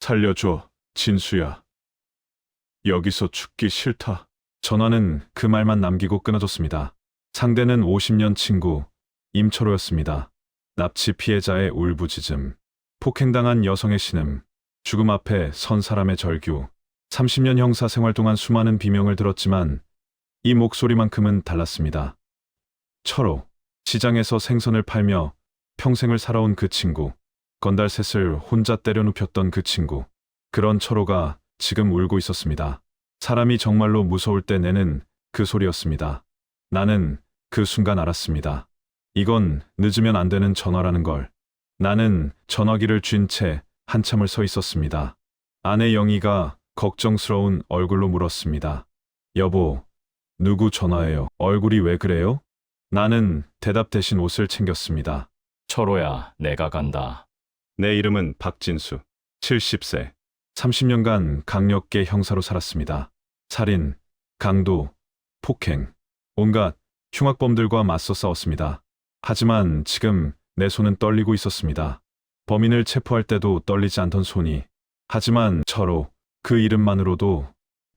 살려줘, 진수야. 여기서 죽기 싫다. 전화는 그 말만 남기고 끊어졌습니다. 상대는 50년 친구, 임철호였습니다. 납치 피해자의 울부짖음, 폭행당한 여성의 신음, 죽음 앞에 선 사람의 절규. 30년 형사 생활 동안 수많은 비명을 들었지만 이 목소리만큼은 달랐습니다. 철호, 시장에서 생선을 팔며 평생을 살아온 그 친구, 건달 셋을 혼자 때려 눕혔던 그 친구. 그런 철호가 지금 울고 있었습니다. 사람이 정말로 무서울 때 내는 그 소리였습니다. 나는 그 순간 알았습니다. 이건 늦으면 안 되는 전화라는 걸. 나는 전화기를 쥔 채 한참을 서 있었습니다. 아내 영희가 걱정스러운 얼굴로 물었습니다. 여보, 누구 전화예요? 얼굴이 왜 그래요? 나는 대답 대신 옷을 챙겼습니다. 철호야, 내가 간다. 내 이름은 박진수, 70세. 30년간 강력계 형사로 살았습니다. 살인, 강도, 폭행, 온갖 흉악범들과 맞서 싸웠습니다. 하지만 지금 내 손은 떨리고 있었습니다. 범인을 체포할 때도 떨리지 않던 손이. 하지만 철호, 그 이름만으로도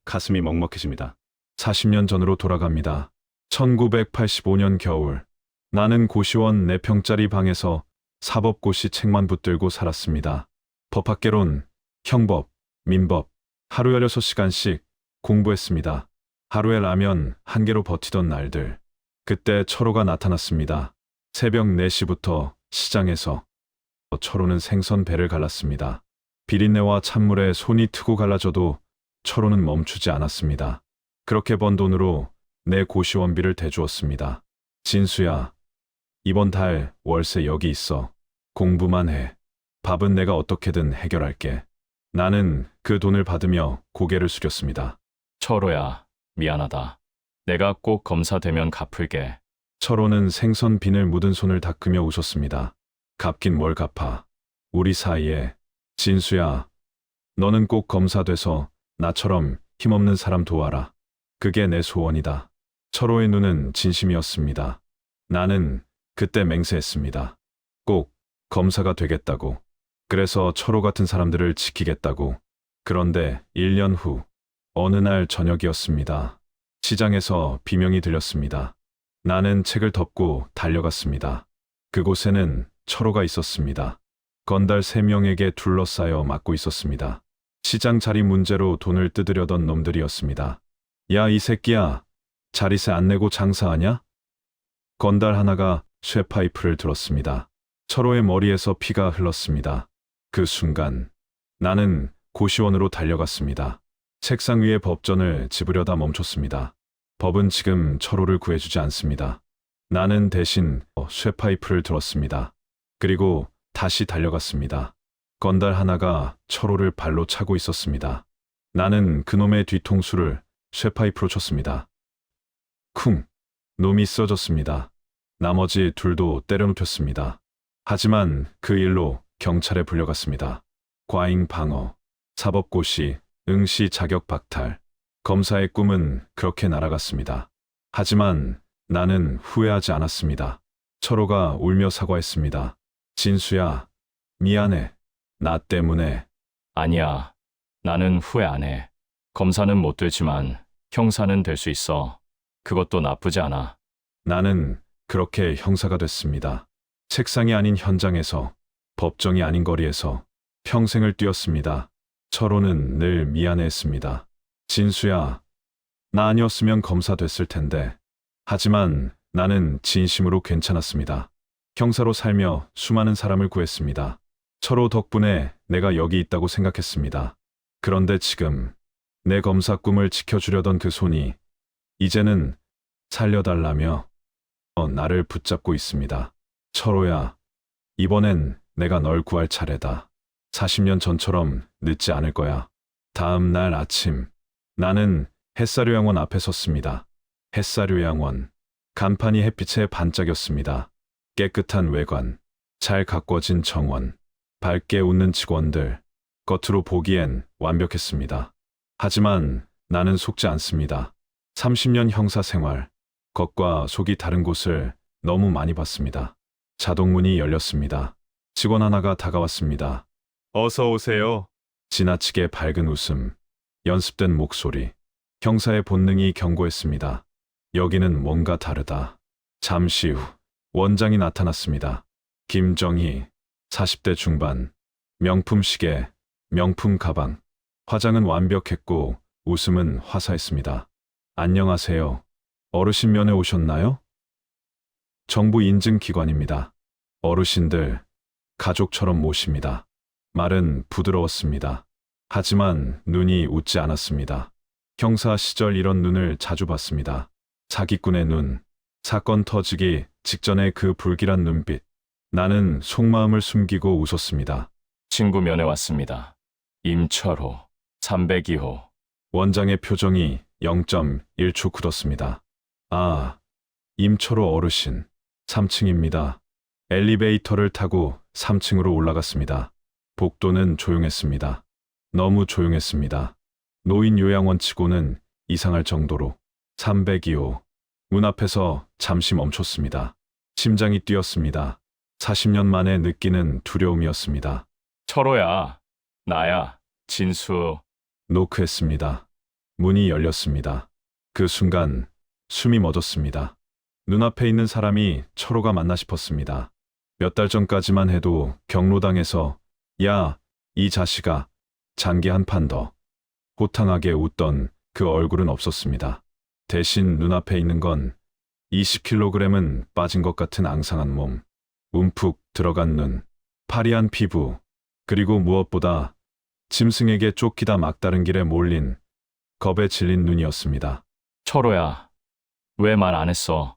가슴이 먹먹해집니다. 40년 전으로 돌아갑니다. 1985년 겨울. 나는 고시원 4평짜리 방에서 사법고시 책만 붙들고 살았습니다. 법학개론, 형법, 민법, 하루 16시간씩 공부했습니다. 하루에 라면 1개로 버티던 날들. 그때 철호가 나타났습니다. 새벽 4시부터 시장에서. 철호는 생선 배를 갈랐습니다. 비린내와 찬물에 손이 트고 갈라져도 철호는 멈추지 않았습니다. 그렇게 번 돈으로 내 고시원비를 대주었습니다. 진수야, 이번 달 월세 여기 있어. 공부만 해. 밥은 내가 어떻게든 해결할게. 나는 그 돈을 받으며 고개를 숙였습니다. 철호야, 미안하다. 내가 꼭 검사 되면 갚을게. 철호는 생선 비늘 묻은 손을 닦으며 웃었습니다. 갚긴 뭘 갚아. 우리 사이에. 진수야, 너는 꼭 검사 돼서 나처럼 힘없는 사람 도와라. 그게 내 소원이다. 철호의 눈은 진심이었습니다. 나는 그때 맹세했습니다. 꼭 검사가 되겠다고. 그래서 철호 같은 사람들을 지키겠다고. 그런데 1년 후 어느 날 저녁이었습니다. 시장에서 비명이 들렸습니다. 나는 책을 덮고 달려갔습니다. 그곳에는 철호가 있었습니다. 건달 3명에게 둘러싸여 맞고 있었습니다. 시장 자리 문제로 돈을 뜯으려던 놈들이었습니다. 야, 이 새끼야, 자리세 안 내고 장사하냐? 건달 하나가 쇠파이프를 들었습니다. 철호의 머리에서 피가 흘렀습니다. 그 순간 나는 고시원으로 달려갔습니다. 책상 위에 법전을 집으려다 멈췄습니다. 법은 지금 철호를 구해주지 않습니다. 나는 대신 쇠파이프를 들었습니다. 그리고 다시 달려갔습니다. 건달 하나가 철호를 발로 차고 있었습니다. 나는 그놈의 뒤통수를 쇠파이프로 쳤습니다. 쿵! 놈이 쓰러졌습니다. 나머지 둘도 때려눕혔습니다. 하지만 그 일로 경찰에 불려갔습니다. 과잉 방어, 사법고시, 응시 자격 박탈. 검사의 꿈은 그렇게 날아갔습니다. 하지만 나는 후회하지 않았습니다. 철호가 울며 사과했습니다. 진수야, 미안해. 나 때문에. 아니야. 나는 후회 안 해. 검사는 못 되지만 형사는 될 수 있어. 그것도 나쁘지 않아. 나는 그렇게 형사가 됐습니다. 책상이 아닌 현장에서, 법정이 아닌 거리에서 평생을 뛰었습니다. 철호는 늘 미안해했습니다. 진수야, 나 아니었으면 검사 됐을 텐데. 하지만 나는 진심으로 괜찮았습니다. 형사로 살며 수많은 사람을 구했습니다. 철호 덕분에 내가 여기 있다고 생각했습니다. 그런데 지금 내 검사 꿈을 지켜주려던 그 손이 이제는 살려달라며 나를 붙잡고 있습니다. 철호야, 이번엔 내가 널 구할 차례다. 40년 전처럼 늦지 않을 거야. 다음 날 아침, 나는 햇사료양원 앞에 섰습니다. 햇사료양원. 간판이 햇빛에 반짝였습니다. 깨끗한 외관, 잘 가꿔진 정원, 밝게 웃는 직원들. 겉으로 보기엔 완벽했습니다. 하지만 나는 속지 않습니다. 30년 형사 생활, 겉과 속이 다른 곳을 너무 많이 봤습니다. 자동문이 열렸습니다. 직원 하나가 다가왔습니다. 어서 오세요. 지나치게 밝은 웃음, 연습된 목소리. 형사의 본능이 경고했습니다. 여기는 뭔가 다르다. 잠시 후 원장이 나타났습니다. 김정희, 40대 중반, 명품 시계, 명품 가방. 화장은 완벽했고 웃음은 화사했습니다. 안녕하세요. 어르신 면회 오셨나요? 정부 인증 기관입니다. 어르신들, 가족처럼 모십니다. 말은 부드러웠습니다. 하지만 눈이 웃지 않았습니다. 형사 시절 이런 눈을 자주 봤습니다. 사기꾼의 눈, 사건 터지기 직전의 그 불길한 눈빛. 나는 속마음을 숨기고 웃었습니다. 친구 면회 왔습니다. 임철호, 302호. 원장의 표정이 0.1초 굳었습니다. 아, 임철호 어르신, 3층입니다. 엘리베이터를 타고 3층으로 올라갔습니다. 복도는 조용했습니다. 너무 조용했습니다. 노인 요양원 치고는 이상할 정도로. 302호. 문 앞에서 잠시 멈췄습니다. 심장이 뛰었습니다. 40년 만에 느끼는 두려움이었습니다. 철호야, 나야, 진수. 노크했습니다. 문이 열렸습니다. 그 순간 숨이 멎었습니다. 눈앞에 있는 사람이 철호가 맞나 싶었습니다. 몇 달 전까지만 해도 경로당에서 야, 이 자식아, 장기 한 판 더. 호탕하게 웃던 그 얼굴은 없었습니다. 대신 눈앞에 있는 건 20kg은 빠진 것 같은 앙상한 몸, 움푹 들어간 눈, 파리한 피부, 그리고 무엇보다 짐승에게 쫓기다 막다른 길에 몰린 겁에 질린 눈이었습니다. 철호야, 왜 말 안 했어?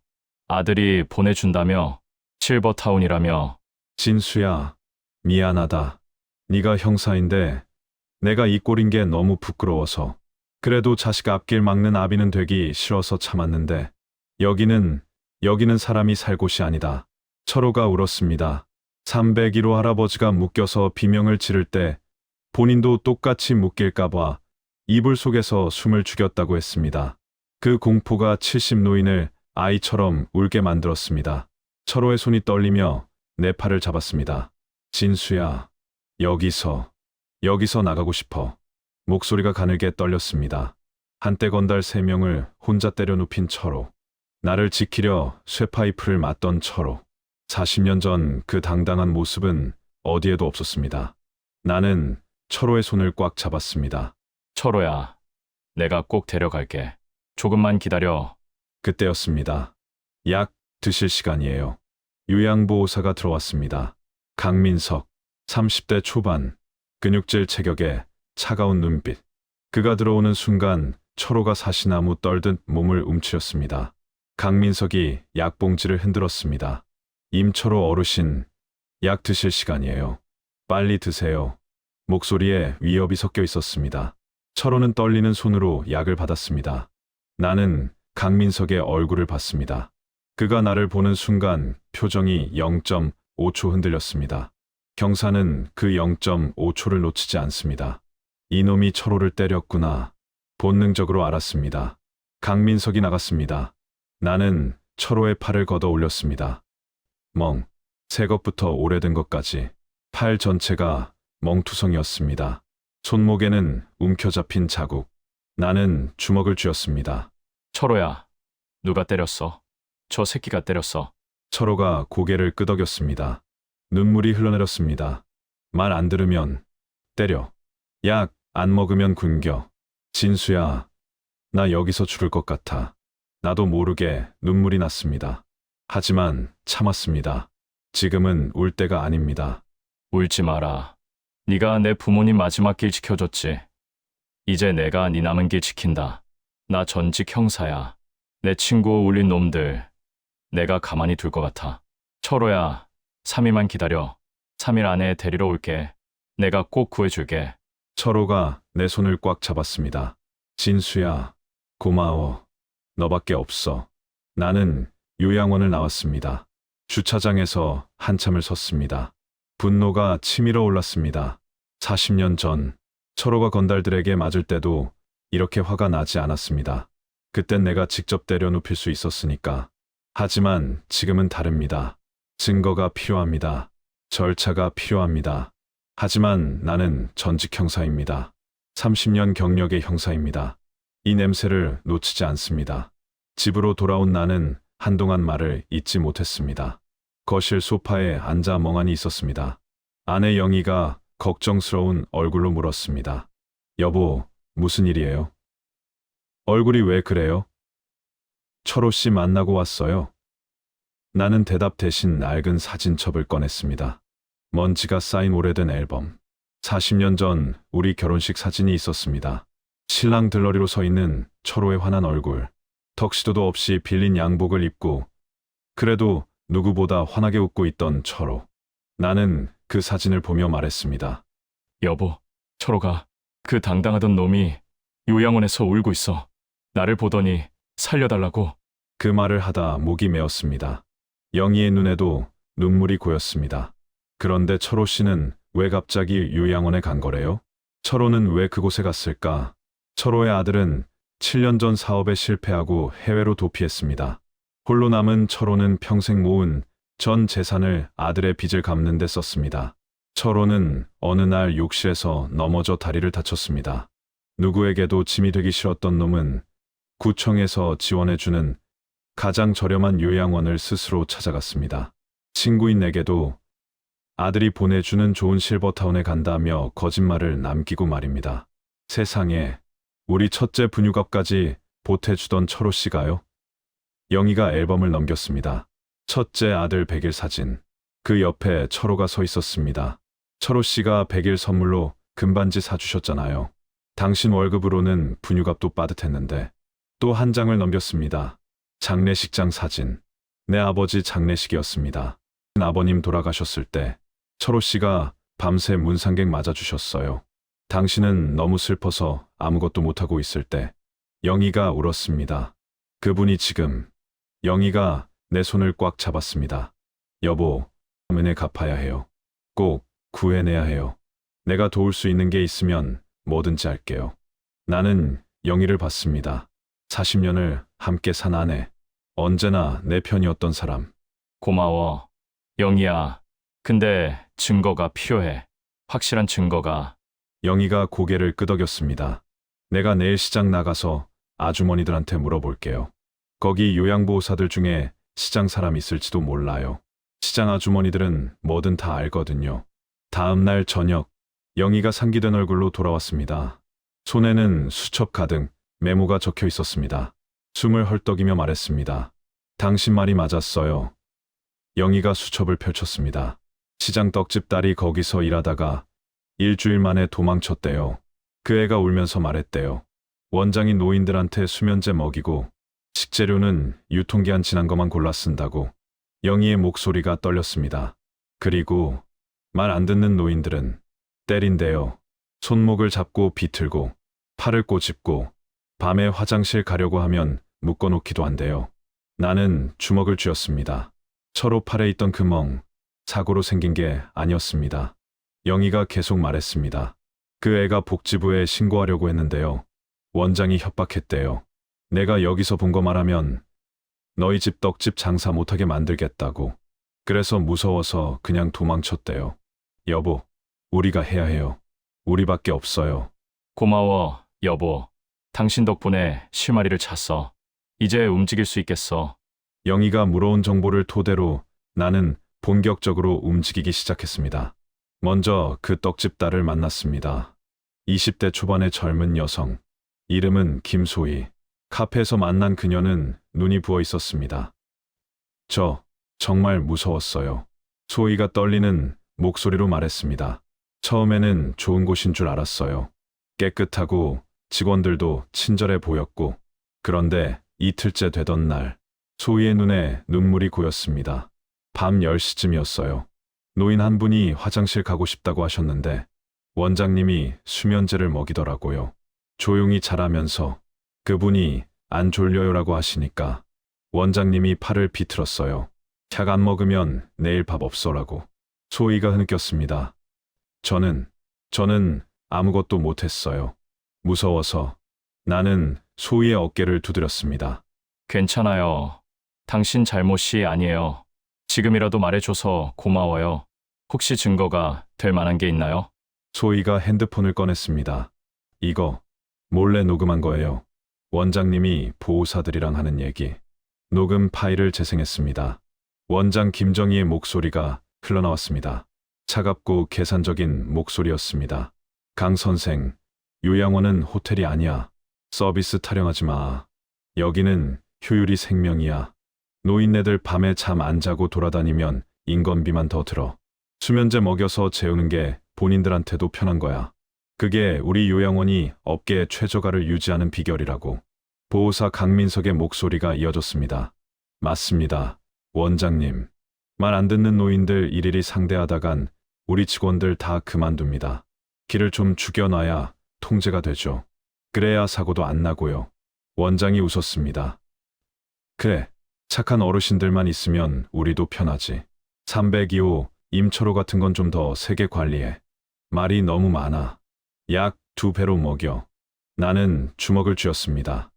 아들이 보내준다며, 실버타운이라며. 진수야, 미안하다. 네가 형사인데 내가 이 꼴인 게 너무 부끄러워서. 그래도 자식 앞길 막는 아비는 되기 싫어서 참았는데 여기는 사람이 살 곳이 아니다. 철호가 울었습니다. 301호 할아버지가 묶여서 비명을 지를 때 본인도 똑같이 묶일까봐 이불 속에서 숨을 죽였다고 했습니다. 그 공포가 70 노인을 아이처럼 울게 만들었습니다. 철호의 손이 떨리며 내 팔을 잡았습니다. 진수야, 여기서 나가고 싶어. 목소리가 가늘게 떨렸습니다. 한때 건달 3명을 혼자 때려 눕힌 철호. 나를 지키려 쇠파이프를 맞던 철호. 40년 전 그 당당한 모습은 어디에도 없었습니다. 나는 철호의 손을 꽉 잡았습니다. 철호야, 내가 꼭 데려갈게. 조금만 기다려. 그때였습니다. 약 드실 시간이에요. 요양보호사가 들어왔습니다. 강민석, 30대 초반, 근육질 체격에 차가운 눈빛. 그가 들어오는 순간 철호가 사시나무 떨듯 몸을 움츠렸습니다. 강민석이 약봉지를 흔들었습니다. 임철호 어르신, 약 드실 시간이에요. 빨리 드세요. 목소리에 위협이 섞여 있었습니다. 철호는 떨리는 손으로 약을 받았습니다. 나는 강민석의 얼굴을 봤습니다. 그가 나를 보는 순간 표정이 0.5초 흔들렸습니다. 경사는 그 0.5초를 놓치지 않습니다. 이놈이 철호를 때렸구나. 본능적으로 알았습니다. 강민석이 나갔습니다. 나는 철호의 팔을 걷어 올렸습니다. 새 것부터 오래된 것까지 팔 전체가 멍투성이었습니다. 손목에는 움켜잡힌 자국. 나는 주먹을 쥐었습니다. 철호야, 누가 때렸어? 저 새끼가 때렸어. 철호가 고개를 끄덕였습니다. 눈물이 흘러내렸습니다. 말 안 들으면 때려. 약 안 먹으면 굶겨. 진수야, 나 여기서 죽을 것 같아. 나도 모르게 눈물이 났습니다. 하지만 참았습니다. 지금은 울 때가 아닙니다. 울지 마라. 네가 내 부모님 마지막 길 지켜줬지. 이제 내가 네 남은 길 지킨다. 나 전직 형사야. 내 친구 울린 놈들 내가 가만히 둘 것 같아. 철호야, 3일만 기다려. 3일 안에 데리러 올게. 내가 꼭 구해줄게. 철호가 내 손을 꽉 잡았습니다. 진수야, 고마워. 너밖에 없어. 나는 요양원을 나왔습니다. 주차장에서 한참을 섰습니다. 분노가 치밀어 올랐습니다. 40년 전 철호가 건달들에게 맞을 때도 이렇게 화가 나지 않았습니다. 그땐 내가 직접 때려 눕힐 수 있었으니까. 하지만 지금은 다릅니다. 증거가 필요합니다. 절차가 필요합니다. 하지만 나는 전직 형사입니다. 30년 경력의 형사입니다. 이 냄새를 놓치지 않습니다. 집으로 돌아온 나는 한동안 말을 잇지 못했습니다. 거실 소파에 앉아 멍하니 있었습니다. 아내 영희가 걱정스러운 얼굴로 물었습니다. 여보, 무슨 일이에요? 얼굴이 왜 그래요? 철호 씨 만나고 왔어요. 나는 대답 대신 낡은 사진첩을 꺼냈습니다. 먼지가 쌓인 오래된 앨범. 40년 전 우리 결혼식 사진이 있었습니다. 신랑 들러리로 서 있는 철호의 환한 얼굴. 턱시도도 없이 빌린 양복을 입고 그래도 누구보다 환하게 웃고 있던 철호. 나는 그 사진을 보며 말했습니다. 여보, 철호가 그 당당하던 놈이 요양원에서 울고 있어. 나를 보더니 살려달라고. 그 말을 하다 목이 메었습니다. 영희의 눈에도 눈물이 고였습니다. 그런데 철호 씨는 왜 갑자기 요양원에 간 거래요? 철호는 왜 그곳에 갔을까? 철호의 아들은 7년 전 사업에 실패하고 해외로 도피했습니다. 홀로 남은 철호는 평생 모은 전 재산을 아들의 빚을 갚는 데 썼습니다. 철호는 어느 날 욕실에서 넘어져 다리를 다쳤습니다. 누구에게도 짐이 되기 싫었던 놈은 구청에서 지원해주는 가장 저렴한 요양원을 스스로 찾아갔습니다. 친구인 내게도 아들이 보내주는 좋은 실버타운에 간다며 거짓말을 남기고 말입니다. 세상에, 우리 첫째 분유값까지 보태주던 철호 씨가요? 영희가 앨범을 넘겼습니다. 첫째 아들 100일 사진. 그 옆에 철호가 서 있었습니다. 철호 씨가 100일 선물로 금반지 사주셨잖아요. 당신 월급으로는 분유값도 빠듯했는데. 또 한 장을 넘겼습니다. 장례식장 사진. 내 아버지 장례식이었습니다. 아버님 돌아가셨을 때 철호 씨가 밤새 문상객 맞아주셨어요. 당신은 너무 슬퍼서 아무것도 못하고 있을 때 영희가 울었습니다. 그분이 지금. 영희가 내 손을 꽉 잡았습니다. 여보, 은혜 갚아야 해요. 꼭 구해내야 해요. 내가 도울 수 있는 게 있으면 뭐든지 할게요. 나는 영희를 봤습니다. 40년을 함께 산 아내. 언제나 내 편이었던 사람. 고마워. 영희야. 근데 증거가 필요해. 확실한 증거가. 영희가 고개를 끄덕였습니다. 내가 내일 시장 나가서 아주머니들한테 물어볼게요. 거기 요양보호사들 중에 시장 사람 있을지도 몰라요. 시장 아주머니들은 뭐든 다 알거든요. 다음 날 저녁, 영희가 상기된 얼굴로 돌아왔습니다. 손에는 수첩 가득 메모가 적혀 있었습니다. 숨을 헐떡이며 말했습니다. 당신 말이 맞았어요. 영희가 수첩을 펼쳤습니다. 시장 떡집 딸이 거기서 일하다가 일주일 만에 도망쳤대요. 그 애가 울면서 말했대요. 원장이 노인들한테 수면제 먹이고 식재료는 유통기한 지난 것만 골라 쓴다고. 영희의 목소리가 떨렸습니다. 그리고 말 안 듣는 노인들은 때린대요. 손목을 잡고 비틀고 팔을 꼬집고 밤에 화장실 가려고 하면 묶어놓기도 한대요. 나는 주먹을 쥐었습니다. 철호 팔에 있던 그 멍, 사고로 생긴 게 아니었습니다. 영희가 계속 말했습니다. 그 애가 복지부에 신고하려고 했는데요. 원장이 협박했대요. 내가 여기서 본 거 말하면 너희 집 떡집 장사 못하게 만들겠다고. 그래서 무서워서 그냥 도망쳤대요. 여보, 우리가 해야 해요. 우리밖에 없어요. 고마워, 여보. 당신 덕분에 실마리를 찼어. 이제 움직일 수 있겠어. 영희가 물어온 정보를 토대로 나는 본격적으로 움직이기 시작했습니다. 먼저 그 떡집 딸을 만났습니다. 20대 초반의 젊은 여성. 이름은 김소희. 카페에서 만난 그녀는 눈이 부어 있었습니다. 저 정말 무서웠어요. 소희가 떨리는 목소리로 말했습니다. 처음에는 좋은 곳인 줄 알았어요. 깨끗하고 직원들도 친절해 보였고. 그런데 이틀째 되던 날, 소희의 눈에 눈물이 고였습니다. 밤 10시쯤이었어요. 노인 한 분이 화장실 가고 싶다고 하셨는데 원장님이 수면제를 먹이더라고요. 조용히 자라면서 그분이 안 졸려요라고 하시니까 원장님이 팔을 비틀었어요. 약 안 먹으면 내일 밥 없어라고. 소희가 흐느꼈습니다. 저는 아무것도 못했어요. 무서워서. 나는 소희의 어깨를 두드렸습니다. 괜찮아요. 당신 잘못이 아니에요. 지금이라도 말해줘서 고마워요. 혹시 증거가 될 만한 게 있나요? 소희가 핸드폰을 꺼냈습니다. 이거 몰래 녹음한 거예요. 원장님이 보호사들이랑 하는 얘기. 녹음 파일을 재생했습니다. 원장 김정희의 목소리가 흘러나왔습니다. 차갑고 계산적인 목소리였습니다. 강 선생, 요양원은 호텔이 아니야. 서비스 타령하지 마. 여기는 효율이 생명이야. 노인네들 밤에 잠 안 자고 돌아다니면 인건비만 더 들어. 수면제 먹여서 재우는 게 본인들한테도 편한 거야. 그게 우리 요양원이 업계의 최저가를 유지하는 비결이라고. 보호사 강민석의 목소리가 이어졌습니다. 맞습니다. 원장님. 말 안 듣는 노인들 일일이 상대하다간 우리 직원들 다 그만둡니다. 길을 좀 죽여놔야 통제가 되죠. 그래야 사고도 안 나고요. 원장이 웃었습니다. 그래, 착한 어르신들만 있으면 우리도 편하지. 302호, 임초로 같은 건 좀 더 세게 관리해. 말이 너무 많아. 약 2배로 먹여. 나는 주먹을 쥐었습니다.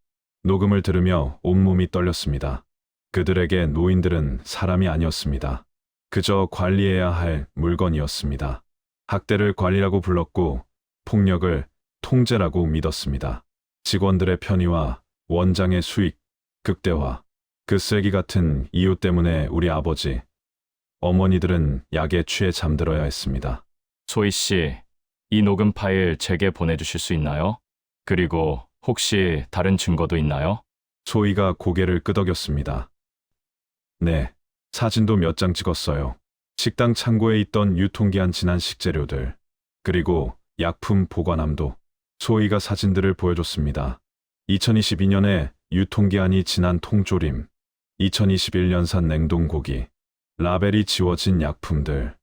녹음을 들으며 온몸이 떨렸습니다. 그들에게 노인들은 사람이 아니었습니다. 그저 관리해야 할 물건이었습니다. 학대를 관리라고 불렀고 폭력을 통제라고 믿었습니다. 직원들의 편의와 원장의 수익, 극대화. 그 쓰레기 같은 이유 때문에 우리 아버지, 어머니들은 약에 취해 잠들어야 했습니다. 소희 씨, 이 녹음 파일 제게 보내주실 수 있나요? 그리고 혹시 다른 증거도 있나요? 소희가 고개를 끄덕였습니다. 네, 사진도 몇 장 찍었어요. 식당 창고에 있던 유통기한 지난 식재료들, 그리고 약품 보관함도. 소희가 사진들을 보여줬습니다. 2022년에 유통기한이 지난 통조림, 2021년산 냉동고기, 라벨이 지워진 약품들,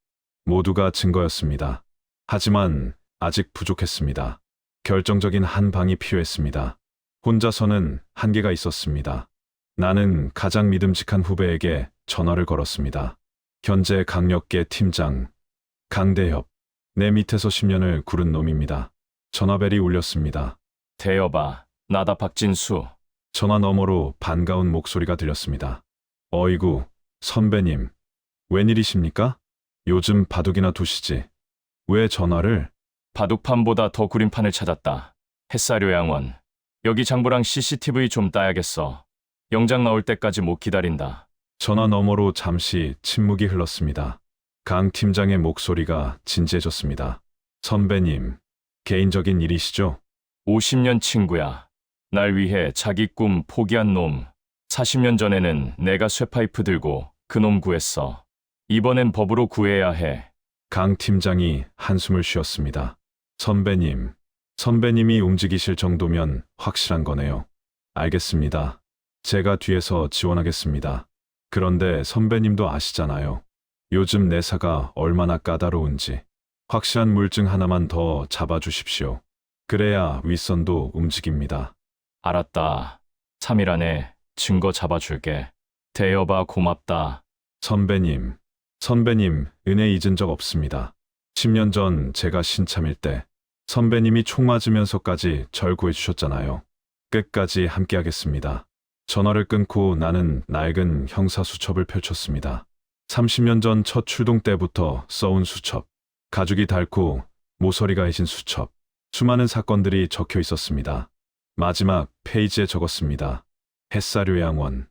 모두가 증거였습니다. 하지만 아직 부족했습니다. 결정적인 한 방이 필요했습니다. 혼자서는 한계가 있었습니다. 나는 가장 믿음직한 후배에게 전화를 걸었습니다. 현재 강력계 팀장 강대협. 내 밑에서 10년을 구른 놈입니다. 전화벨이 울렸습니다. 대여봐, 나다 박진수. 전화 너머로 반가운 목소리가 들렸습니다. 어이구, 선배님. 웬일이십니까? 요즘 바둑이나 두시지. 왜 전화를? 바둑판보다 더 구린 판을 찾았다. 햇사료양원. 여기 장부랑 CCTV 좀 따야겠어. 영장 나올 때까지 못 기다린다. 전화 너머로 잠시 침묵이 흘렀습니다. 강 팀장의 목소리가 진지해졌습니다. 선배님, 개인적인 일이시죠? 50년 친구야. 날 위해 자기 꿈 포기한 놈. 40년 전에는 내가 쇠파이프 들고 그놈 구했어. 이번엔 법으로 구해야 해. 강 팀장이 한숨을 쉬었습니다. 선배님이 움직이실 정도면 확실한 거네요. 알겠습니다. 제가 뒤에서 지원하겠습니다. 그런데 선배님도 아시잖아요. 요즘 내사가 얼마나 까다로운지. 확실한 물증 하나만 더 잡아주십시오. 그래야 윗선도 움직입니다. 알았다. 3일 안에 증거 잡아줄게. 대여봐 고맙다. 선배님, 은혜 잊은 적 없습니다. 10년 전 제가 신참일 때 선배님이 총 맞으면서까지 절 구해주셨잖아요. 끝까지 함께하겠습니다. 전화를 끊고 나는 낡은 형사수첩을 펼쳤습니다. 30년 전 첫 출동 때부터 써온 수첩, 가죽이 닳고 모서리가 해진 수첩, 수많은 사건들이 적혀 있었습니다. 마지막 페이지에 적었습니다. 햇사료양원,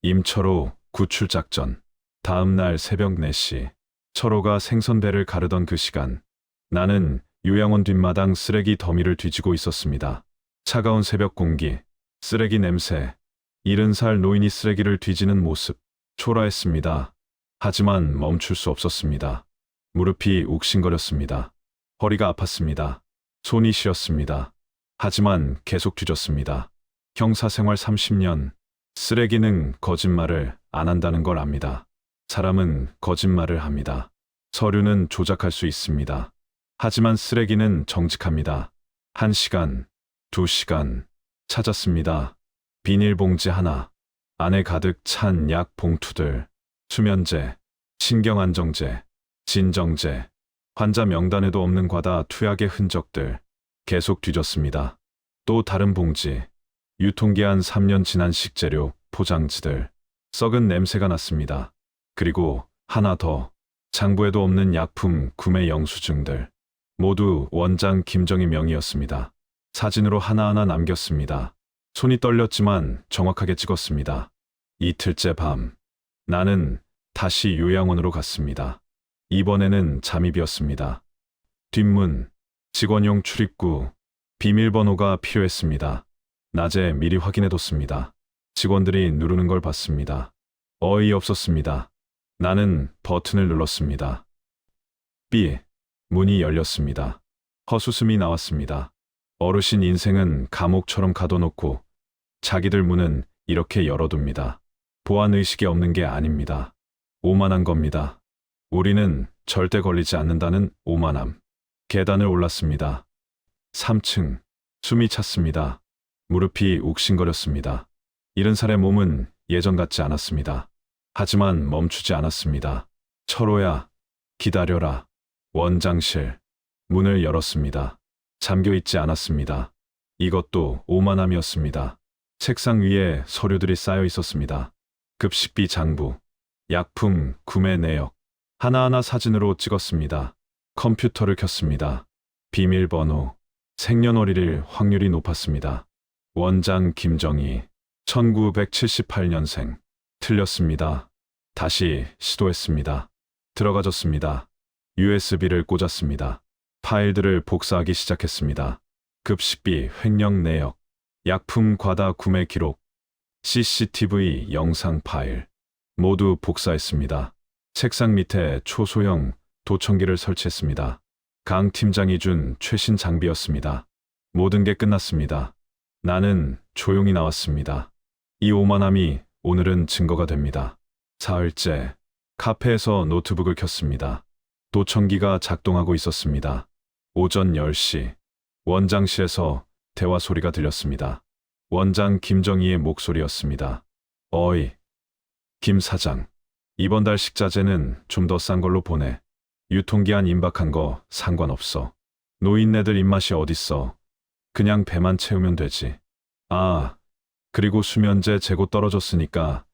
임철호 구출작전. 다음 날 새벽 4시, 철호가 생선배를 가르던 그 시간, 나는 요양원 뒷마당 쓰레기 더미를 뒤지고 있었습니다. 차가운 새벽 공기, 쓰레기 냄새, 70살 노인이 쓰레기를 뒤지는 모습, 초라했습니다. 하지만 멈출 수 없었습니다. 무릎이 욱신거렸습니다. 허리가 아팠습니다. 손이 시렸습니다. 하지만 계속 뒤졌습니다. 형사생활 30년, 쓰레기는 거짓말을 안 한다는 걸 압니다. 사람은 거짓말을 합니다. 서류는 조작할 수 있습니다. 하지만 쓰레기는 정직합니다. 1시간, 2시간, 찾았습니다. 비닐봉지 하나, 안에 가득 찬 약 봉투들, 수면제, 신경안정제, 진정제, 환자 명단에도 없는 과다 투약의 흔적들, 계속 뒤졌습니다. 또 다른 봉지, 유통기한 3년 지난 식재료, 포장지들, 썩은 냄새가 났습니다. 그리고 하나 더, 장부에도 없는 약품 구매 영수증들. 모두 원장 김정희 명의였습니다. 사진으로 하나하나 남겼습니다. 손이 떨렸지만 정확하게 찍었습니다. 이틀째 밤, 나는 다시 요양원으로 갔습니다. 이번에는 잠입이었습니다. 뒷문, 직원용 출입구, 비밀번호가 필요했습니다. 낮에 미리 확인해뒀습니다. 직원들이 누르는 걸 봤습니다. 어이없었습니다. 나는 버튼을 눌렀습니다. 삐, 문이 열렸습니다. 헛웃음이 나왔습니다. 어르신 인생은 감옥처럼 가둬놓고 자기들 문은 이렇게 열어둡니다. 보안의식이 없는 게 아닙니다. 오만한 겁니다. 우리는 절대 걸리지 않는다는 오만함. 계단을 올랐습니다. 3층. 숨이 찼습니다. 무릎이 욱신거렸습니다. 70살의 몸은 예전 같지 않았습니다. 하지만 멈추지 않았습니다. 철호야, 기다려라. 원장실. 문을 열었습니다. 잠겨 있지 않았습니다. 이것도 오만함이었습니다. 책상 위에 서류들이 쌓여 있었습니다. 급식비 장부, 약품 구매 내역. 하나하나 사진으로 찍었습니다. 컴퓨터를 켰습니다. 비밀번호, 생년월일 확률이 높았습니다. 원장 김정희, 1978년생. 틀렸습니다. 다시 시도했습니다. 들어가졌습니다. USB를 꽂았습니다. 파일들을 복사하기 시작했습니다. 급식비 횡령 내역, 약품 과다 구매 기록, CCTV 영상 파일. 모두 복사했습니다. 책상 밑에 초소형 도청기를 설치했습니다. 강 팀장이 준 최신 장비였습니다. 모든 게 끝났습니다. 나는 조용히 나왔습니다. 이 오만함이 오늘은 증거가 됩니다. 사흘째, 카페에서 노트북을 켰습니다. 도청기가 작동하고 있었습니다. 오전 10시, 원장실에서 대화 소리가 들렸습니다. 원장 김정희의 목소리였습니다. 어이, 김 사장. 이번 달 식자재는 좀 더 싼 걸로 보내. 유통기한 임박한 거 상관없어. 노인네들 입맛이 어딨어. 그냥 배만 채우면 되지. 아, 그리고 수면제 재고 떨어졌으니까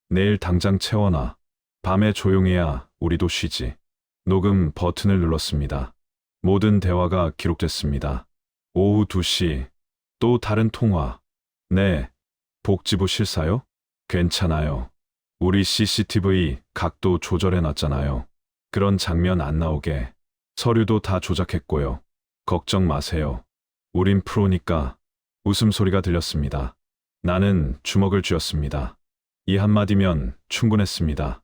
내일 당장 채워놔. 밤에 조용해야 우리도 쉬지. 녹음 버튼을 눌렀습니다. 모든 대화가 기록됐습니다. 오후 2시, 또 다른 통화. 네, 복지부 실사요? 괜찮아요. 우리 CCTV 각도 조절해놨잖아요. 그런 장면 안 나오게. 서류도 다 조작했고요. 걱정 마세요. 우린 프로니까. 웃음소리가 들렸습니다. 나는 주먹을 쥐었습니다. 이 한마디면 충분했습니다.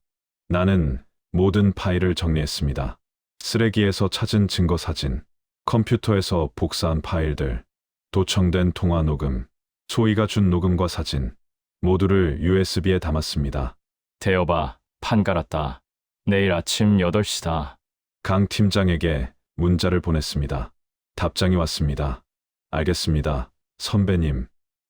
나는 모든 파일을 정리했습니다. 쓰레기에서 찾은 증거 사진, 컴퓨터에서 복사한 파일들, 도청된 통화 녹음, 소희가 준 녹음과 사진, 모두를 USB에 담았습니다. 대여봐, 판 갈았다. 내일 아침 8시다. 강 팀장에게 문자를 보냈습니다. 답장이 왔습니다. 알겠습니다. 선배님,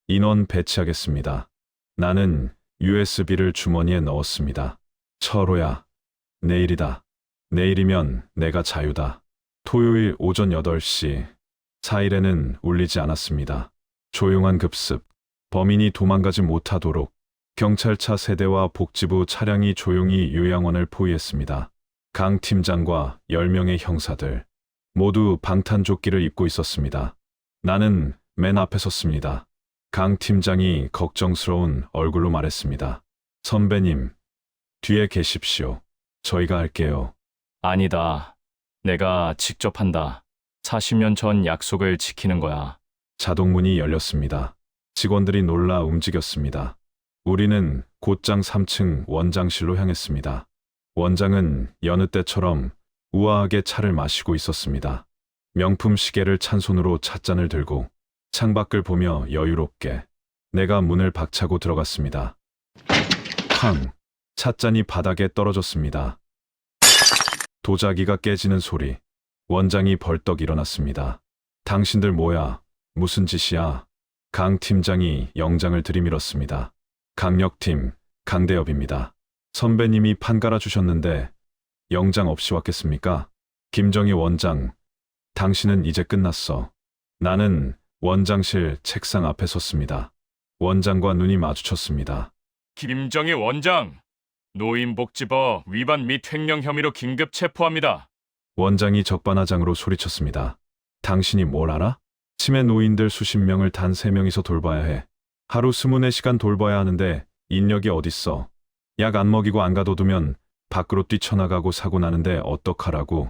인원 배치하겠습니다. 나는 USB를 주머니에 넣었습니다. 철호야, 내일이다. 내일이면 내가 자유다. 토요일 오전 8시, 4일에는 울리지 않았습니다. 조용한 급습, 범인이 도망가지 못하도록 경찰차 세대와 복지부 차량이 조용히 요양원을 포위했습니다. 강 팀장과 10명의 형사들, 모두 방탄조끼를 입고 있었습니다. 나는 맨 앞에 섰습니다. 강 팀장이 걱정스러운 얼굴로 말했습니다. 선배님, 뒤에 계십시오. 저희가 할게요. 아니다. 내가 직접 한다. 40년 전 약속을 지키는 거야. 자동문이 열렸습니다. 직원들이 놀라 움직였습니다. 우리는 곧장 3층 원장실로 향했습니다. 원장은 여느 때처럼 우아하게 차를 마시고 있었습니다. 명품 시계를 찬 손으로 찻잔을 들고 창밖을 보며 여유롭게. 내가 문을 박차고 들어갔습니다. 쾅! 찻잔이 바닥에 떨어졌습니다. 도자기가 깨지는 소리. 원장이 벌떡 일어났습니다. 당신들 뭐야? 무슨 짓이야? 강 팀장이 영장을 들이밀었습니다. 강력팀 강대엽입니다. 선배님이 판 갈아주셨는데 영장 없이 왔겠습니까? 김정희 원장, 당신은 이제 끝났어. 나는 원장실 책상 앞에 섰습니다. 원장과 눈이 마주쳤습니다. 김정희 원장, 노인복지법 위반 및 횡령 혐의로 긴급 체포합니다. 원장이 적반하장으로 소리쳤습니다. 당신이 뭘 알아? 치매 노인들 수십 명을 단 3명이서 돌봐야 해. 하루 24시간 돌봐야 하는데 인력이 어딨어. 약 안 먹이고 안 가둬두면 밖으로 뛰쳐나가고 사고 나는데 어떡하라고.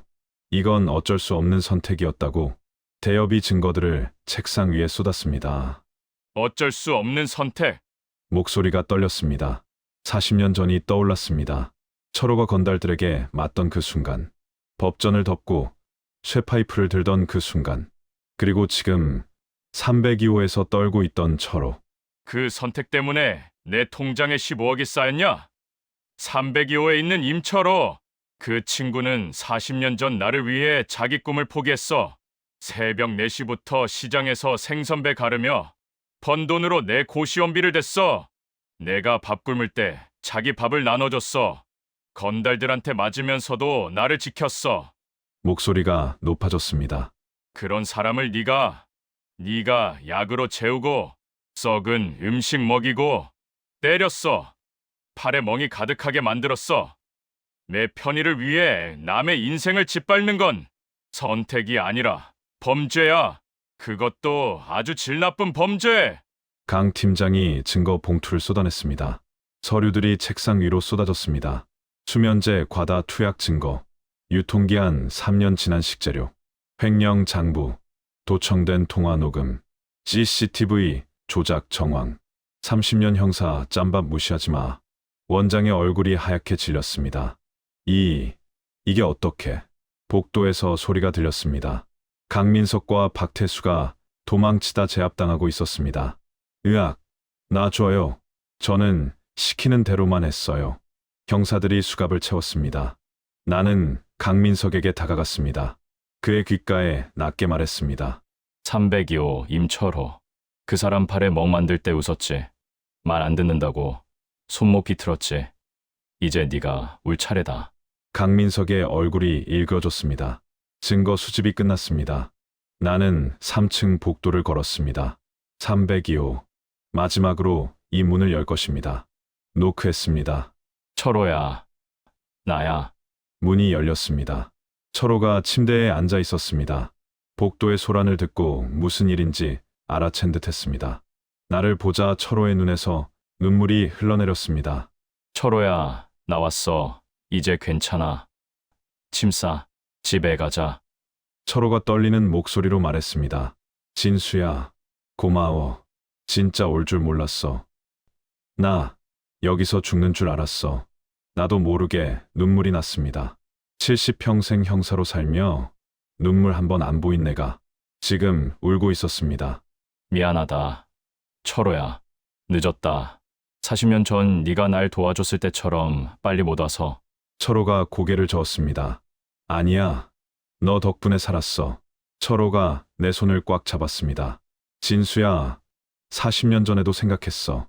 이건 어쩔 수 없는 선택이었다고. 대여비 증거들을 책상 위에 쏟았습니다. 어쩔 수 없는 선택. 목소리가 떨렸습니다. 40년 전이 떠올랐습니다. 철호가 건달들에게 맞던 그 순간. 법전을 덮고 쇠파이프를 들던 그 순간. 그리고 지금 302호에서 떨고 있던 철호. 그 선택 때문에 내 통장에 15억이 쌓였냐? 302호에 있는 임철호. 그 친구는 40년 전 나를 위해 자기 꿈을 포기했어. 새벽 4시부터 시장에서 생선배 가르며 번 돈으로 내 고시원비를 댔어. 내가 밥 굶을 때 자기 밥을 나눠줬어. 건달들한테 맞으면서도 나를 지켰어. 목소리가 높아졌습니다. 그런 사람을 네가 약으로 재우고 썩은 음식 먹이고 때렸어. 팔에 멍이 가득하게 만들었어. 내 편의를 위해 남의 인생을 짓밟는 건 선택이 아니라 범죄야. 그것도 아주 질 나쁜 범죄. 강 팀장이 증거 봉투를 쏟아냈습니다. 서류들이 책상 위로 쏟아졌습니다. 수면제 과다 투약 증거, 유통기한 3년 지난 식재료, 횡령 장부, 도청된 통화 녹음, CCTV 조작 정황. 30년 형사 짬밥 무시하지 마. 원장의 얼굴이 하얗게 질렸습니다. 이게 어떻게? 복도에서 소리가 들렸습니다. 강민석과 박태수가 도망치다 제압당하고 있었습니다. 으악, 놔줘요. 저는 시키는 대로만 했어요. 형사들이 수갑을 채웠습니다. 나는 강민석에게 다가갔습니다. 그의 귓가에 낮게 말했습니다. 302호 임철호. 그 사람 팔에 멍 만들 때 웃었지. 말 안 듣는다고 손목 비틀었지. 이제 네가 울 차례다. 강민석의 얼굴이 일그러졌습니다. 증거 수집이 끝났습니다. 나는 3층 복도를 걸었습니다. 302호. 마지막으로 이 문을 열 것입니다. 노크했습니다. 철호야. 나야. 문이 열렸습니다. 철호가 침대에 앉아 있었습니다. 복도의 소란을 듣고 무슨 일인지 알아챈 듯 했습니다. 나를 보자 철호의 눈에서 눈물이 흘러내렸습니다. 철호야. 나왔어. 이제 괜찮아. 침 싸. 집에 가자. 철호가 떨리는 목소리로 말했습니다. 진수야, 고마워. 진짜 올 줄 몰랐어. 나 여기서 죽는 줄 알았어. 나도 모르게 눈물이 났습니다. 70평생 형사로 살며 눈물 한 번 안 보인 내가 지금 울고 있었습니다. 미안하다. 철호야. 늦었다. 40년 전 네가 날 도와줬을 때처럼 빨리 못 와서. 철호가 고개를 저었습니다. 아니야. 너 덕분에 살았어. 철호가 내 손을 꽉 잡았습니다. 진수야, 40년 전에도 생각했어.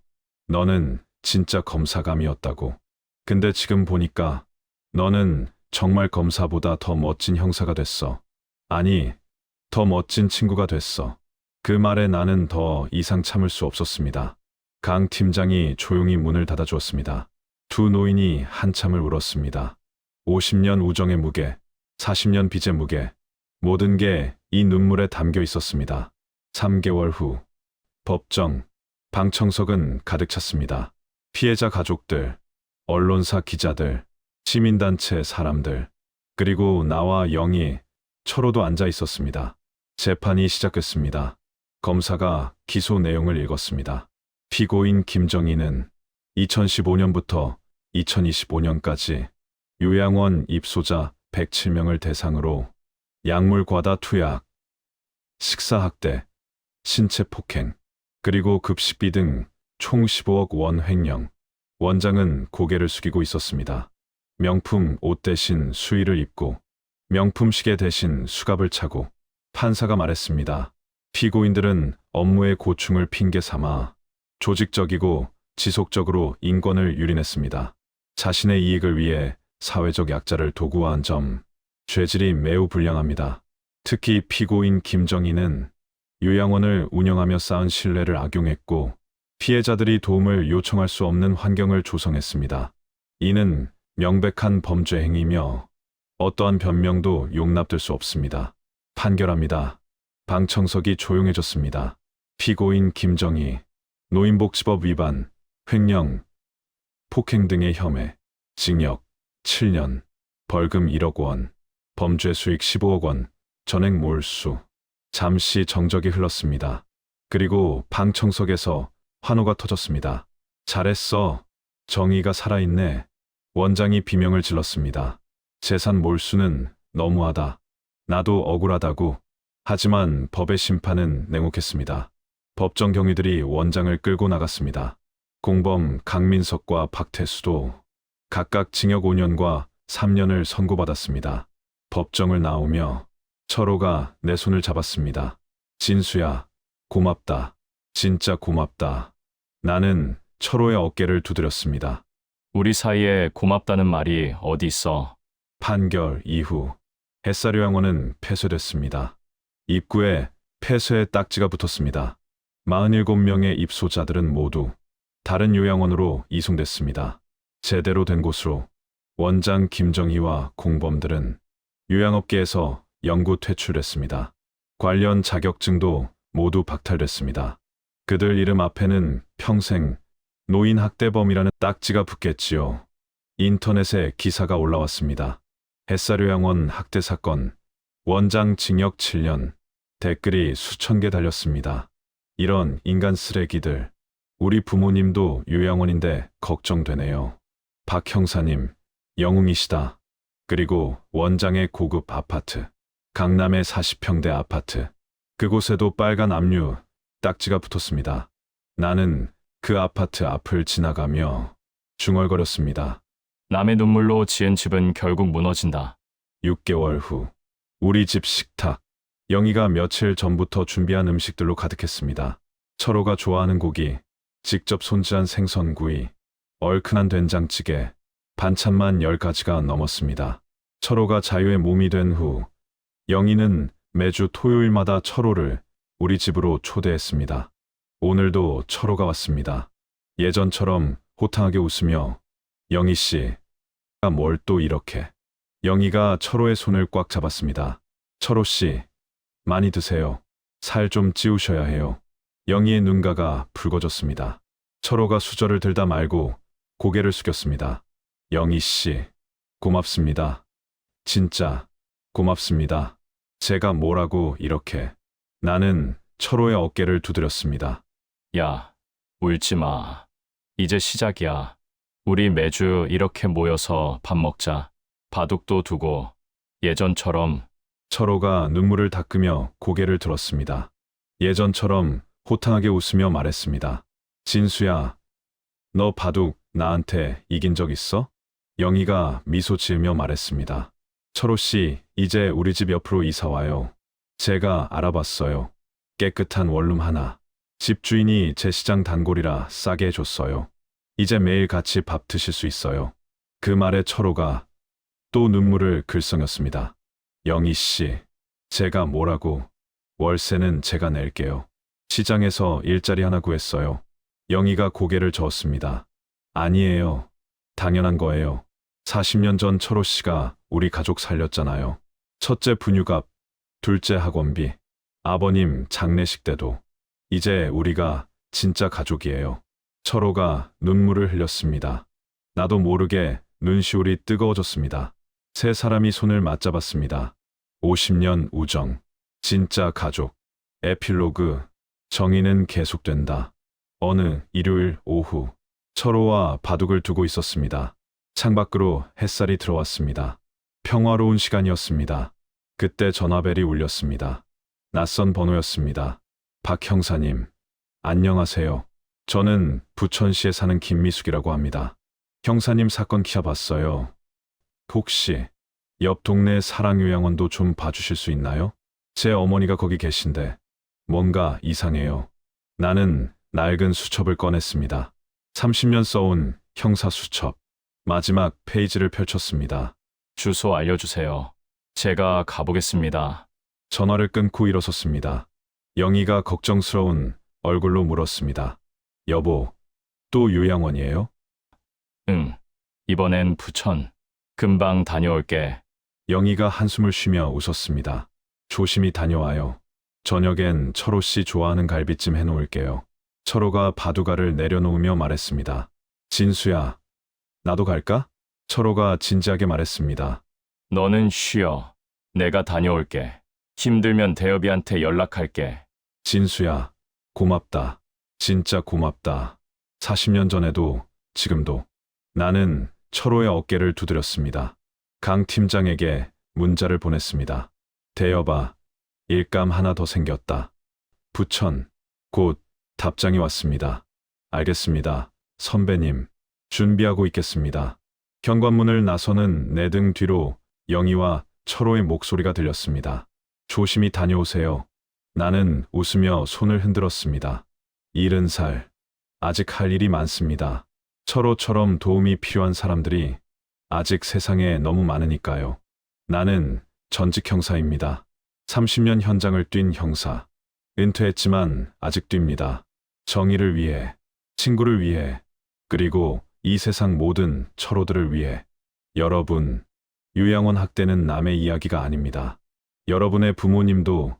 너는 진짜 검사감이었다고. 근데 지금 보니까 너는 정말 검사보다 더 멋진 형사가 됐어. 아니, 더 멋진 친구가 됐어. 그 말에 나는 더 이상 참을 수 없었습니다. 강 팀장이 조용히 문을 닫아주었습니다. 두 노인이 한참을 울었습니다. 50년 우정의 무게, 40년 빚의 무게, 모든 게 이 눈물에 담겨 있었습니다. 3개월 후, 법정, 방청석은 가득 찼습니다. 피해자 가족들, 언론사 기자들, 시민단체 사람들, 그리고 나와 영희, 철호도 앉아 있었습니다. 재판이 시작됐습니다. 검사가 기소 내용을 읽었습니다. 피고인 김정희는 2015년부터 2025년까지 요양원 입소자 107명을 대상으로 약물 과다 투약, 식사학대, 신체 폭행, 그리고 급식비 등 총 15억 원 횡령. 원장은 고개를 숙이고 있었습니다. 명품 옷 대신 수의를 입고 명품 시계 대신 수갑을 차고 판사가 말했습니다. 피고인들은 업무의 고충을 핑계 삼아 조직적이고 지속적으로 인권을 유린했습니다. 자신의 이익을 위해 사회적 약자를 도구화한 점, 죄질이 매우 불량합니다. 특히 피고인 김정희는 요양원을 운영하며 쌓은 신뢰를 악용했고 피해자들이 도움을 요청할 수 없는 환경을 조성했습니다. 이는 명백한 범죄 행위며 어떠한 변명도 용납될 수 없습니다. 판결합니다. 방청석이 조용해졌습니다. 피고인 김정희, 노인복지법 위반, 횡령, 폭행 등의 혐의, 징역 7년, 벌금 1억 원, 범죄 수익 15억 원, 전액 몰수. 잠시 정적이 흘렀습니다. 그리고 방청석에서 환호가 터졌습니다. 잘했어. 정의가 살아있네. 원장이 비명을 질렀습니다. 재산 몰수는 너무하다. 나도 억울하다고. 하지만 법의 심판은 냉혹했습니다. 법정 경위들이 원장을 끌고 나갔습니다. 공범 강민석과 박태수도 각각 징역 5년과 3년을 선고받았습니다. 법정을 나오며 철호가 내 손을 잡았습니다. 진수야, 고맙다. 진짜 고맙다. 나는 철호의 어깨를 두드렸습니다. 우리 사이에 고맙다는 말이 어디 있어? 판결 이후 햇살요양원은 폐쇄됐습니다. 입구에 폐쇄의 딱지가 붙었습니다. 47명의 입소자들은 모두 다른 요양원으로 이송됐습니다. 제대로 된 곳으로. 원장 김정희와 공범들은 요양업계에서 영구 퇴출됐습니다. 관련 자격증도 모두 박탈됐습니다. 그들 이름 앞에는 평생 노인학대범이라는 딱지가 붙겠지요. 인터넷에 기사가 올라왔습니다. 햇살요양원 학대 사건, 원장 징역 7년, 댓글이 수천 개 달렸습니다. 이런 인간 쓰레기들, 우리 부모님도 요양원인데 걱정되네요. 박 형사님, 영웅이시다. 그리고 원장의 고급 아파트, 강남의 40평대 아파트, 그곳에도 빨간 압류 딱지가 붙었습니다. 나는 그 아파트 앞을 지나가며 중얼거렸습니다. 남의 눈물로 지은 집은 결국 무너진다. 6개월 후 우리 집 식탁, 영희가 며칠 전부터 준비한 음식들로 가득했습니다. 철호가 좋아하는 고기, 직접 손질한 생선구이, 얼큰한 된장찌개, 반찬만 10가지가 넘었습니다. 철호가 자유의 몸이 된 후 영희는 매주 토요일마다 철호를 우리 집으로 초대했습니다. 오늘도 철호가 왔습니다. 예전처럼 호탕하게 웃으며 영희 씨, 뭘 또 이렇게. 영희가 철호의 손을 꽉 잡았습니다. 철호 씨, 많이 드세요. 살 좀 찌우셔야 해요. 영희의 눈가가 붉어졌습니다. 철호가 수저를 들다 말고 고개를 숙였습니다. 영희 씨, 고맙습니다. 진짜 고맙습니다. 제가 뭐라고 이렇게. 나는 철호의 어깨를 두드렸습니다. 야, 울지 마. 이제 시작이야. 우리 매주 이렇게 모여서 밥 먹자. 바둑도 두고 예전처럼. 철호가 눈물을 닦으며 고개를 들었습니다. 예전처럼 호탕하게 웃으며 말했습니다. 진수야, 너 바둑 나한테 이긴 적 있어? 영희가 미소 지으며 말했습니다. 철호 씨, 이제 우리 집 옆으로 이사 와요. 제가 알아봤어요. 깨끗한 원룸 하나. 집주인이 제 시장 단골이라 싸게 해줬어요. 이제 매일 같이 밥 드실 수 있어요. 그 말에 철호가 또 눈물을 글썽였습니다. 영희 씨, 제가 뭐라고. 월세는 제가 낼게요. 시장에서 일자리 하나 구했어요. 영희가 고개를 저었습니다. 아니에요. 당연한 거예요. 40년 전 철호 씨가 우리 가족 살렸잖아요. 첫째 분유값, 둘째 학원비, 아버님 장례식 때도. 이제 우리가 진짜 가족이에요. 철호가 눈물을 흘렸습니다. 나도 모르게 눈시울이 뜨거워졌습니다. 세 사람이 손을 맞잡았습니다. 50년 우정, 진짜 가족. 에필로그, 정의는 계속된다. 어느 일요일 오후, 철호와 바둑을 두고 있었습니다. 창밖으로 햇살이 들어왔습니다. 평화로운 시간이었습니다. 그때 전화벨이 울렸습니다. 낯선 번호였습니다. 박 형사님, 안녕하세요. 저는 부천시에 사는 김미숙이라고 합니다. 형사님 사건 기사 봤어요. 혹시 옆 동네 사랑요양원도 좀 봐주실 수 있나요? 제 어머니가 거기 계신데 뭔가 이상해요. 나는 낡은 수첩을 꺼냈습니다. 30년 써온 형사 수첩. 마지막 페이지를 펼쳤습니다. 주소 알려주세요. 제가 가보겠습니다. 전화를 끊고 일어섰습니다. 영희가 걱정스러운 얼굴로 물었습니다. 여보, 또 요양원이에요? 응. 이번엔 부천. 금방 다녀올게. 영희가 한숨을 쉬며 웃었습니다. 조심히 다녀와요. 저녁엔 철호 씨 좋아하는 갈비찜 해놓을게요. 철호가 바둑알을 내려놓으며 말했습니다. 진수야, 나도 갈까? 철호가 진지하게 말했습니다. 너는 쉬어. 내가 다녀올게. 힘들면 대여비한테 연락할게. 진수야, 고맙다. 진짜 고맙다. 40년 전에도 지금도. 나는 철호의 어깨를 두드렸습니다. 강 팀장에게 문자를 보냈습니다. 대여봐, 일감 하나 더 생겼다. 부천. 곧 답장이 왔습니다. 알겠습니다. 선배님, 준비하고 있겠습니다. 현관문을 나서는 내 등 뒤로 영희와 철호의 목소리가 들렸습니다. 조심히 다녀오세요. 나는 웃으며 손을 흔들었습니다. 70살. 아직 할 일이 많습니다. 철호처럼 도움이 필요한 사람들이 아직 세상에 너무 많으니까요. 나는 전직 형사입니다. 30년 현장을 뛴 형사. 은퇴했지만 아직 뜁니다. 정의를 위해, 친구를 위해, 그리고 이 세상 모든 철호들을 위해. 여러분, 요양원 학대는 남의 이야기가 아닙니다. 여러분의 부모님도,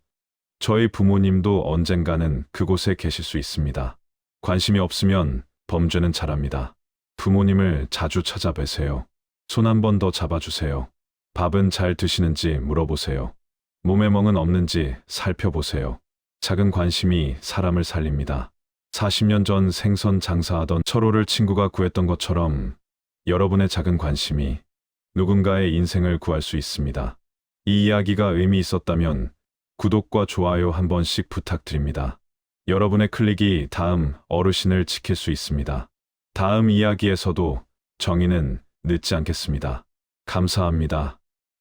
저의 부모님도 언젠가는 그곳에 계실 수 있습니다. 관심이 없으면 범죄는 잘합니다. 부모님을 자주 찾아뵈세요. 손 한 번 더 잡아주세요. 밥은 잘 드시는지 물어보세요. 몸에 멍은 없는지 살펴보세요. 작은 관심이 사람을 살립니다. 40년 전 생선 장사하던 철호를 친구가 구했던 것처럼 여러분의 작은 관심이 누군가의 인생을 구할 수 있습니다. 이 이야기가 의미 있었다면 구독과 좋아요 한 번씩 부탁드립니다. 여러분의 클릭이 다음 어르신을 지킬 수 있습니다. 다음 이야기에서도 정의는 늦지 않겠습니다. 감사합니다.